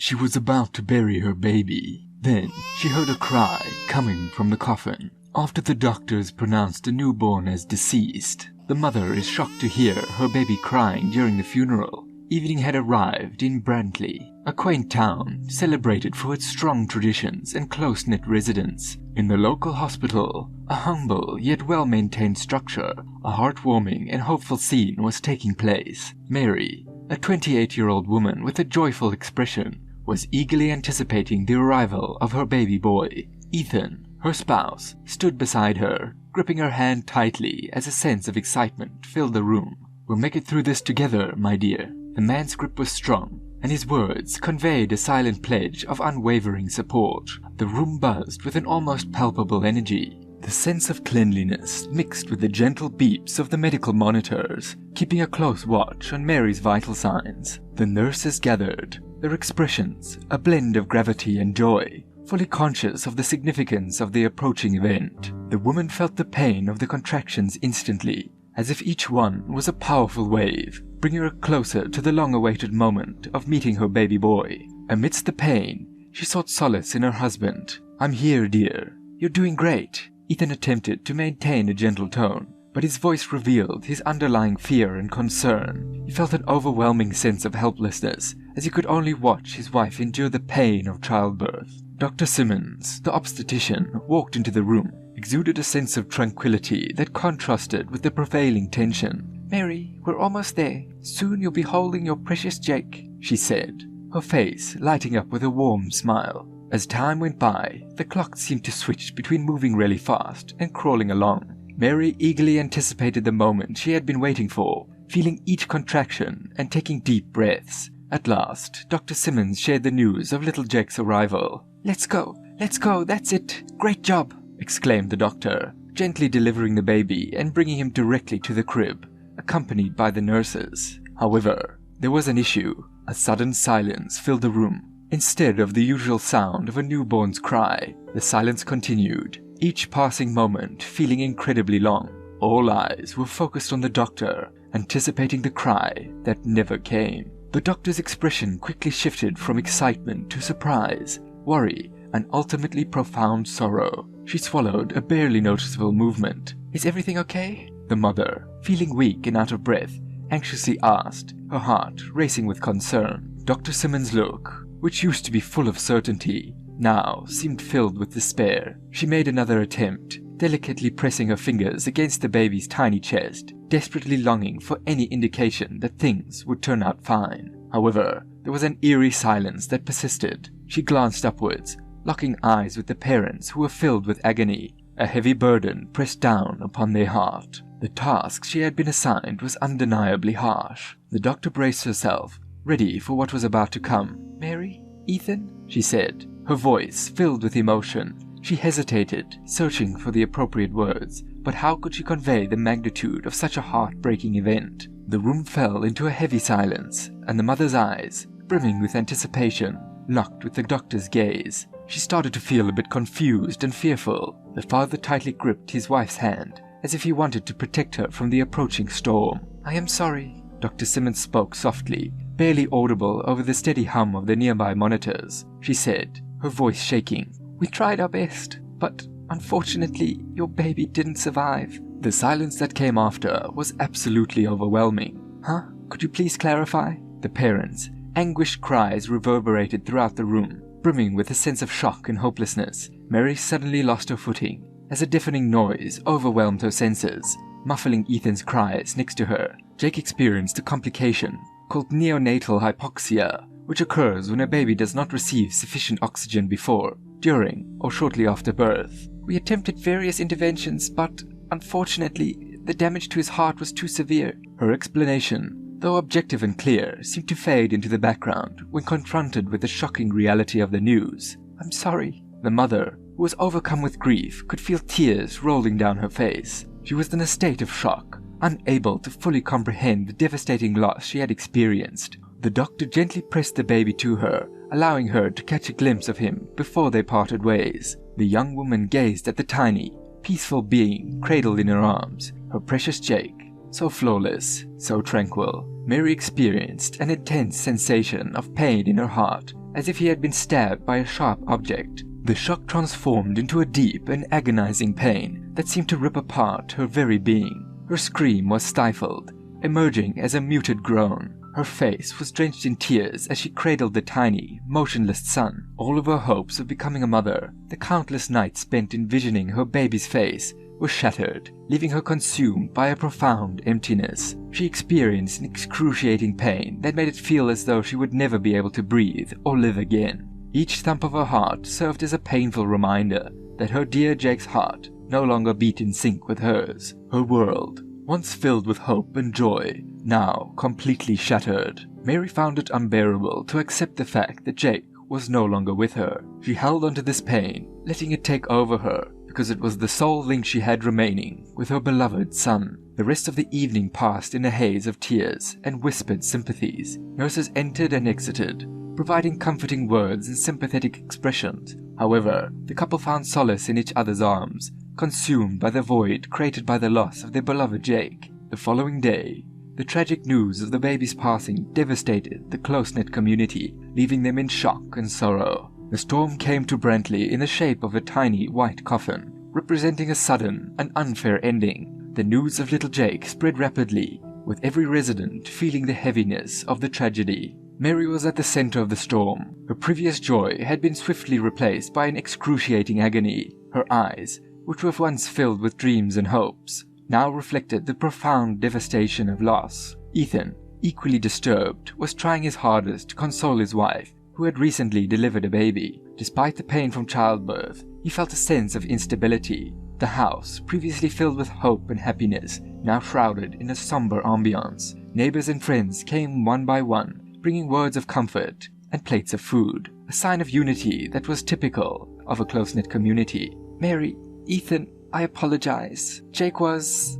She was about to bury her baby. Then she heard a cry coming from the coffin. After the doctors pronounced the newborn as deceased, the mother is shocked to hear her baby crying during the funeral. Evening had arrived in Brantley, a quaint town celebrated for its strong traditions and close-knit residents. In the local hospital, a humble yet well-maintained structure, a heartwarming and hopeful scene was taking place. Mary, a 28-year-old woman with a joyful expression, was eagerly anticipating the arrival of her baby boy. Ethan, her spouse, stood beside her, gripping her hand tightly as a sense of excitement filled the room. "We'll make it through this together, my dear." The man's grip was strong, and his words conveyed a silent pledge of unwavering support. The room buzzed with an almost palpable energy. The sense of cleanliness mixed with the gentle beeps of the medical monitors, keeping a close watch on Mary's vital signs. The nurses gathered, their expressions a blend of gravity and joy, fully conscious of the significance of the approaching event. The woman felt the pain of the contractions instantly, as if each one was a powerful wave, bringing her closer to the long-awaited moment of meeting her baby boy. Amidst the pain, she sought solace in her husband. "I'm here, dear. You're doing great." Ethan attempted to maintain a gentle tone, but his voice revealed his underlying fear and concern. He felt an overwhelming sense of helplessness as he could only watch his wife endure the pain of childbirth. Dr. Simmons, the obstetrician, walked into the room, exuded a sense of tranquility that contrasted with the prevailing tension. "Mary, we're almost there. Soon you'll be holding your precious Jake," she said, her face lighting up with a warm smile. As time went by, the clock seemed to switch between moving really fast and crawling along. Mary eagerly anticipated the moment she had been waiting for, feeling each contraction and taking deep breaths. At last, Dr. Simmons shared the news of little Jake's arrival. Let's go, that's it. Great job," exclaimed the doctor, gently delivering the baby and bringing him directly to the crib, accompanied by the nurses. However, there was an issue. A sudden silence filled the room. Instead of the usual sound of a newborn's cry, the silence continued, each passing moment feeling incredibly long. All eyes were focused on the doctor, anticipating the cry that never came. The doctor's expression quickly shifted from excitement to surprise, worry, and ultimately profound sorrow. She swallowed a barely noticeable movement. "Is everything okay?" the mother, feeling weak and out of breath, anxiously asked, her heart racing with concern. Dr. Simmons' look, which used to be full of certainty, now seemed filled with despair. She made another attempt, delicately pressing her fingers against the baby's tiny chest, desperately longing for any indication that things would turn out fine. However, there was an eerie silence that persisted. She glanced upwards, locking eyes with the parents who were filled with agony. A heavy burden pressed down upon their heart. The task she had been assigned was undeniably harsh. The doctor braced herself, ready for what was about to come. "Mary? Ethan?" she said, her voice filled with emotion. She hesitated, searching for the appropriate words, but how could she convey the magnitude of such a heartbreaking event? The room fell into a heavy silence, and the mother's eyes, brimming with anticipation, locked with the doctor's gaze. She started to feel a bit confused and fearful. The father tightly gripped his wife's hand, as if he wanted to protect her from the approaching storm. "I am sorry," Dr. Simmons spoke softly, barely audible over the steady hum of the nearby monitors. She said, her voice shaking, "We tried our best, but unfortunately your baby didn't survive." The silence that came after was absolutely overwhelming. "Huh? Could you please clarify?" The parents' anguished cries reverberated throughout the room, brimming with a sense of shock and hopelessness. Mary suddenly lost her footing, as a deafening noise overwhelmed her senses, muffling Ethan's cries next to her. Jake experienced a complication called neonatal hypoxia, which occurs when a baby does not receive sufficient oxygen before, during, or shortly after birth. "We attempted various interventions, but unfortunately, the damage to his heart was too severe." Her explanation, though objective and clear, seemed to fade into the background when confronted with the shocking reality of the news. "I'm sorry." The mother, who was overcome with grief, could feel tears rolling down her face. She was in a state of shock, unable to fully comprehend the devastating loss she had experienced. The doctor gently pressed the baby to her, allowing her to catch a glimpse of him before they parted ways. The young woman gazed at the tiny, peaceful being cradled in her arms, her precious Jake, so flawless, so tranquil. Mary experienced an intense sensation of pain in her heart as if he had been stabbed by a sharp object. The shock transformed into a deep and agonizing pain that seemed to rip apart her very being. Her scream was stifled, emerging as a muted groan. Her face was drenched in tears as she cradled the tiny, motionless son. All of her hopes of becoming a mother, the countless nights spent envisioning her baby's face, were shattered, leaving her consumed by a profound emptiness. She experienced an excruciating pain that made it feel as though she would never be able to breathe or live again. Each thump of her heart served as a painful reminder that her dear Jake's heart no longer beat in sync with hers. Her world, once filled with hope and joy, now completely shattered. Mary found it unbearable to accept the fact that Jake was no longer with her. She held onto this pain, letting it take over her, because it was the sole link she had remaining with her beloved son. The rest of the evening passed in a haze of tears and whispered sympathies. Nurses entered and exited, providing comforting words and sympathetic expressions. However, the couple found solace in each other's arms, consumed by the void created by the loss of their beloved Jake. The following day, the tragic news of the baby's passing devastated the close-knit community, leaving them in shock and sorrow. The storm came to Brantley in the shape of a tiny white coffin, representing a sudden and unfair ending. The news of little Jake spread rapidly, with every resident feeling the heaviness of the tragedy. Mary was at the center of the storm. Her previous joy had been swiftly replaced by an excruciating agony. Her eyes, which were once filled with dreams and hopes, now reflected the profound devastation of loss. Ethan, equally disturbed, was trying his hardest to console his wife, who had recently delivered a baby. Despite the pain from childbirth, he felt a sense of instability. The house, previously filled with hope and happiness, now shrouded in a somber ambiance. Neighbors and friends came one by one, bringing words of comfort and plates of food, a sign of unity that was typical of a close-knit community. "Mary, Ethan, I apologize. Jake was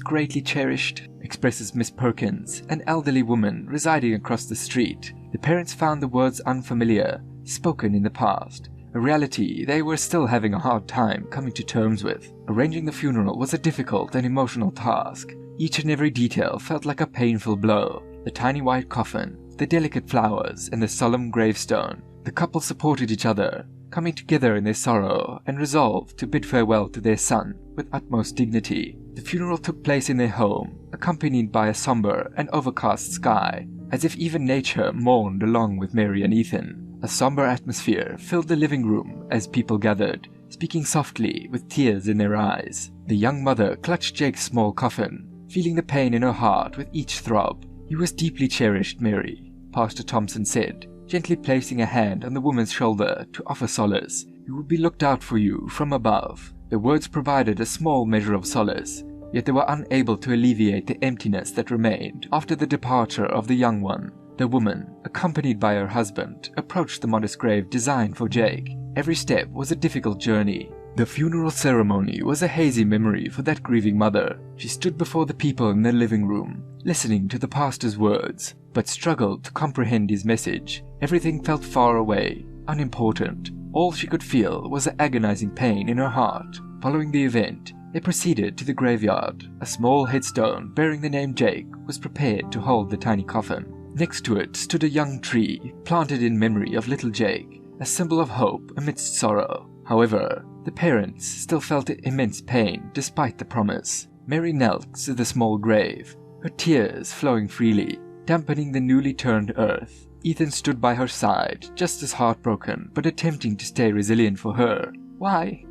greatly cherished," expresses Miss Perkins, an elderly woman residing across the street. The parents found the words unfamiliar, spoken in the past, a reality they were still having a hard time coming to terms with. Arranging the funeral was a difficult and emotional task. Each and every detail felt like a painful blow. The tiny white coffin, the delicate flowers, and the solemn gravestone. The couple supported each other, coming together in their sorrow and resolved to bid farewell to their son with utmost dignity. The funeral took place in their home, accompanied by a somber and overcast sky, as if even nature mourned along with Mary and Ethan. A somber atmosphere filled the living room as people gathered, speaking softly with tears in their eyes. The young mother clutched Jake's small coffin, feeling the pain in her heart with each throb. "You was deeply cherished, Mary," Pastor Thompson said, gently placing a hand on the woman's shoulder to offer solace. "You would be looked out for you from above." The words provided a small measure of solace, yet they were unable to alleviate the emptiness that remained after the departure of the young one. The woman, accompanied by her husband, approached the modest grave designed for Jake. Every step was a difficult journey. The funeral ceremony was a hazy memory for that grieving mother. She stood before the people in their living room, listening to the pastor's words, but struggled to comprehend his message. Everything felt far away, unimportant. All she could feel was the agonizing pain in her heart. Following the event, they proceeded to the graveyard. A small headstone bearing the name Jake was prepared to hold the tiny coffin. Next to it stood a young tree, planted in memory of little Jake, a symbol of hope amidst sorrow. However, the parents still felt immense pain despite the promise. Mary knelt to the small grave, her tears flowing freely, dampening the newly turned earth. Ethan stood by her side, just as heartbroken, but attempting to stay resilient for her. Why?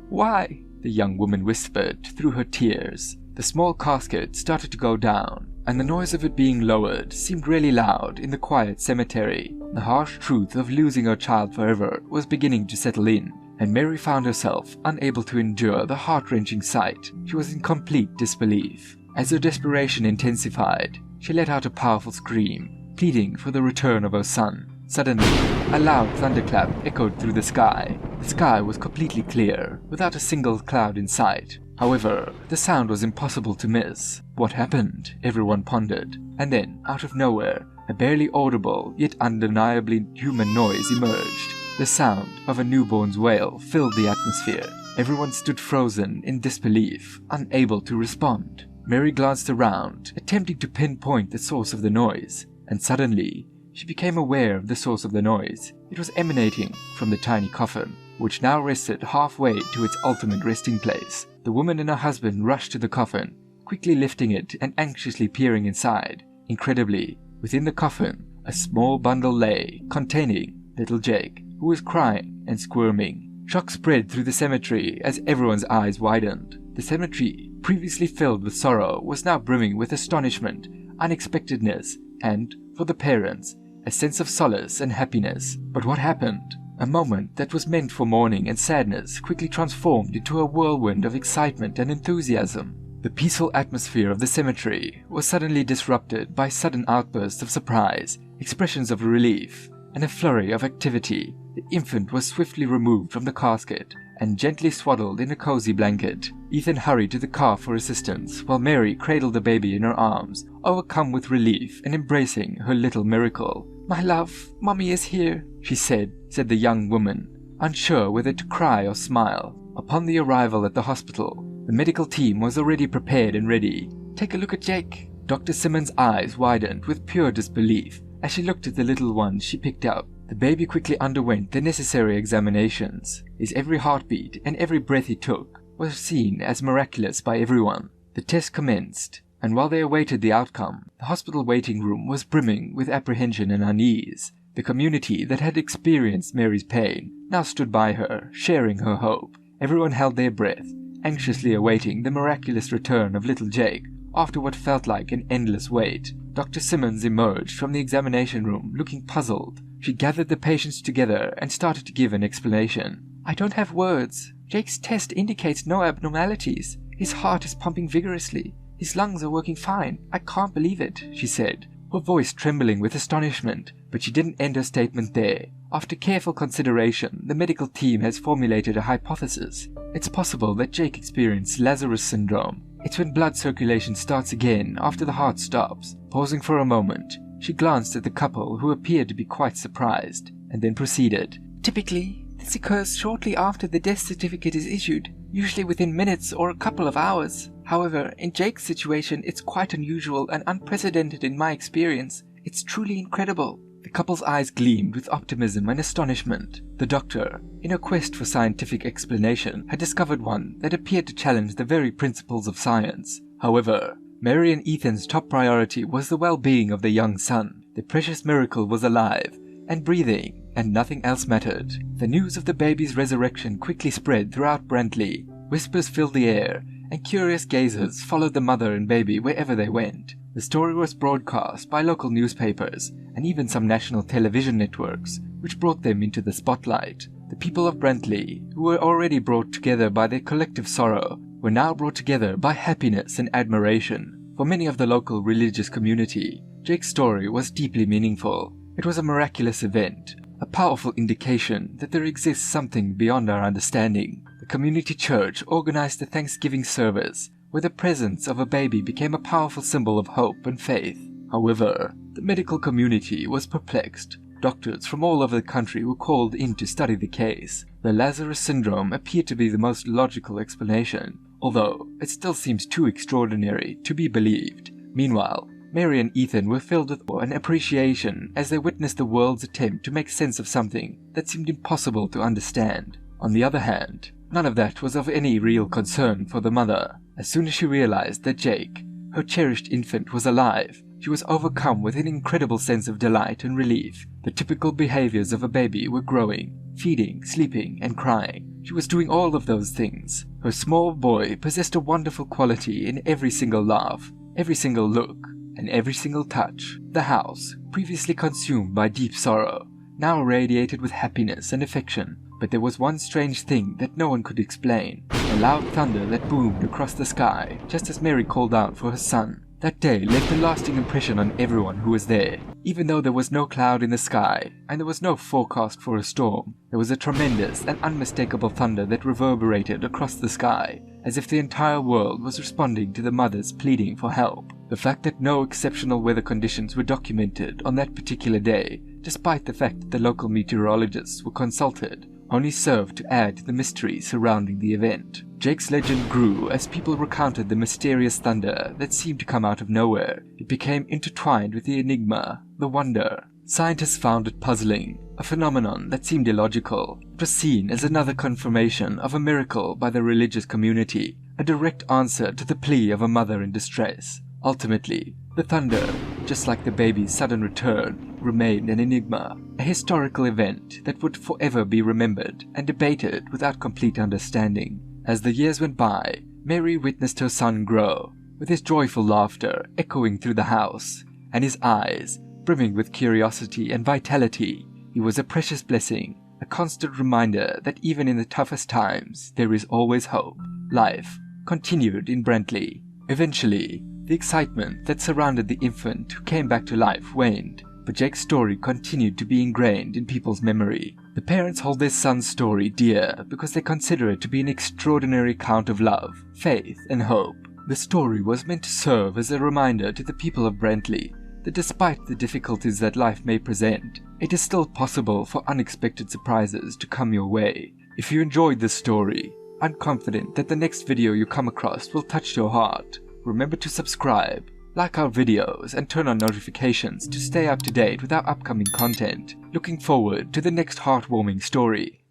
The young woman whispered through her tears. The small casket started to go down, and the noise of it being lowered seemed really loud in the quiet cemetery. The harsh truth of losing her child forever was beginning to settle in, and Mary found herself unable to endure the heart-wrenching sight. She was in complete disbelief. As her desperation intensified, she let out a powerful scream, pleading for the return of her son. Suddenly, a loud thunderclap echoed through the sky. The sky was completely clear, without a single cloud in sight. However, the sound was impossible to miss. What happened? Everyone pondered. And then, out of nowhere, a barely audible yet undeniably human noise emerged. The sound of a newborn's wail filled the atmosphere. Everyone stood frozen in disbelief, unable to respond. Mary glanced around, attempting to pinpoint the source of the noise, and suddenly, she became aware of the source of the noise. It was emanating from the tiny coffin, which now rested halfway to its ultimate resting place. The woman and her husband rushed to the coffin, quickly lifting it and anxiously peering inside. Incredibly, within the coffin, a small bundle lay, containing little Jake, who was crying and squirming. Shock spread through the cemetery as everyone's eyes widened. The cemetery, previously filled with sorrow, was now brimming with astonishment, unexpectedness, and, for the parents, a sense of solace and happiness. But what happened? A moment that was meant for mourning and sadness quickly transformed into a whirlwind of excitement and enthusiasm. The peaceful atmosphere of the cemetery was suddenly disrupted by sudden outbursts of surprise, expressions of relief, and a flurry of activity. The infant was swiftly removed from the casket and gently swaddled in a cozy blanket. Ethan hurried to the car for assistance, while Mary cradled the baby in her arms, overcome with relief and embracing her little miracle. "My love, Mommy is here," she said the young woman, unsure whether to cry or smile. Upon the arrival at the hospital, the medical team was already prepared and ready. "Take a look at Jake." Dr. Simmons' eyes widened with pure disbelief as she looked at the little one she picked up. The baby quickly underwent the necessary examinations. His every heartbeat and every breath he took was seen as miraculous by everyone. The test commenced, and while they awaited the outcome, the hospital waiting room was brimming with apprehension and unease. The community that had experienced Mary's pain now stood by her, sharing her hope. Everyone held their breath, anxiously awaiting the miraculous return of little Jake after what felt like an endless wait. Dr. Simmons emerged from the examination room looking puzzled. She gathered the patients together and started to give an explanation. "I don't have words. Jake's test indicates no abnormalities. His heart is pumping vigorously. His lungs are working fine. I can't believe it," she said, her voice trembling with astonishment. But she didn't end her statement there. After careful consideration, the medical team has formulated a hypothesis. It's possible that Jake experienced Lazarus syndrome. It's when blood circulation starts again after the heart stops. Pausing for a moment, she glanced at the couple, who appeared to be quite surprised, and then proceeded. "Typically, this occurs shortly after the death certificate is issued, usually within minutes or a couple of hours. However, in Jake's situation, it's quite unusual and unprecedented in my experience. It's truly incredible." The couple's eyes gleamed with optimism and astonishment. The doctor, in a quest for scientific explanation, had discovered one that appeared to challenge the very principles of science. However, Mary and Ethan's top priority was the well-being of their young son. The precious miracle was alive and breathing, and nothing else mattered. The news of the baby's resurrection quickly spread throughout Brantley. Whispers filled the air, and curious gazers followed the mother and baby wherever they went. The story was broadcast by local newspapers and even some national television networks, which brought them into the spotlight. The people of Brantley, who were already brought together by their collective sorrow, were now brought together by happiness and admiration. For many of the local religious community, Jake's story was deeply meaningful. It was a miraculous event, a powerful indication that there exists something beyond our understanding. The community church organized a Thanksgiving service, where the presence of a baby became a powerful symbol of hope and faith. However, the medical community was perplexed. Doctors from all over the country were called in to study the case. The Lazarus syndrome appeared to be the most logical explanation, although it still seems too extraordinary to be believed. Meanwhile, Mary and Ethan were filled with awe and appreciation as they witnessed the world's attempt to make sense of something that seemed impossible to understand. On the other hand, none of that was of any real concern for the mother. As soon as she realized that Jake, her cherished infant, was alive, she was overcome with an incredible sense of delight and relief. The typical behaviors of a baby were growing, feeding, sleeping, and crying. She was doing all of those things. Her small boy possessed a wonderful quality in every single laugh, every single look, and every single touch. The house, previously consumed by deep sorrow, now radiated with happiness and affection. But there was one strange thing that no one could explain. A loud thunder that boomed across the sky just as Mary called out for her son. That day left a lasting impression on everyone who was there. Even though there was no cloud in the sky and there was no forecast for a storm, there was a tremendous and unmistakable thunder that reverberated across the sky, as if the entire world was responding to the mother's pleading for help. The fact that no exceptional weather conditions were documented on that particular day, despite the fact that the local meteorologists were consulted, only served to add to the mystery surrounding the event. Jake's legend grew as people recounted the mysterious thunder that seemed to come out of nowhere. It became intertwined with the enigma, the wonder, Scientists found it puzzling, a phenomenon that seemed illogical. It was seen as another confirmation of a miracle by the religious community, a direct answer to the plea of a mother in distress. Ultimately, the thunder, just like the baby's sudden return, remained an enigma, a historical event that would forever be remembered and debated without complete understanding. As the years went by, Mary witnessed her son grow, with his joyful laughter echoing through the house, and his eyes brimming with curiosity and vitality. He was a precious blessing, a constant reminder that even in the toughest times, there is always hope. Life continued in Brantley. Eventually, the excitement that surrounded the infant who came back to life waned, but Jake's story continued to be ingrained in people's memory. The parents hold their son's story dear because they consider it to be an extraordinary account of love, faith, and hope. The story was meant to serve as a reminder to the people of Brantley that despite the difficulties that life may present, it is still possible for unexpected surprises to come your way. If you enjoyed this story, I'm confident that the next video you come across will touch your heart. Remember to subscribe, like our videos, and turn on notifications to stay up to date with our upcoming content. Looking forward to the next heartwarming story.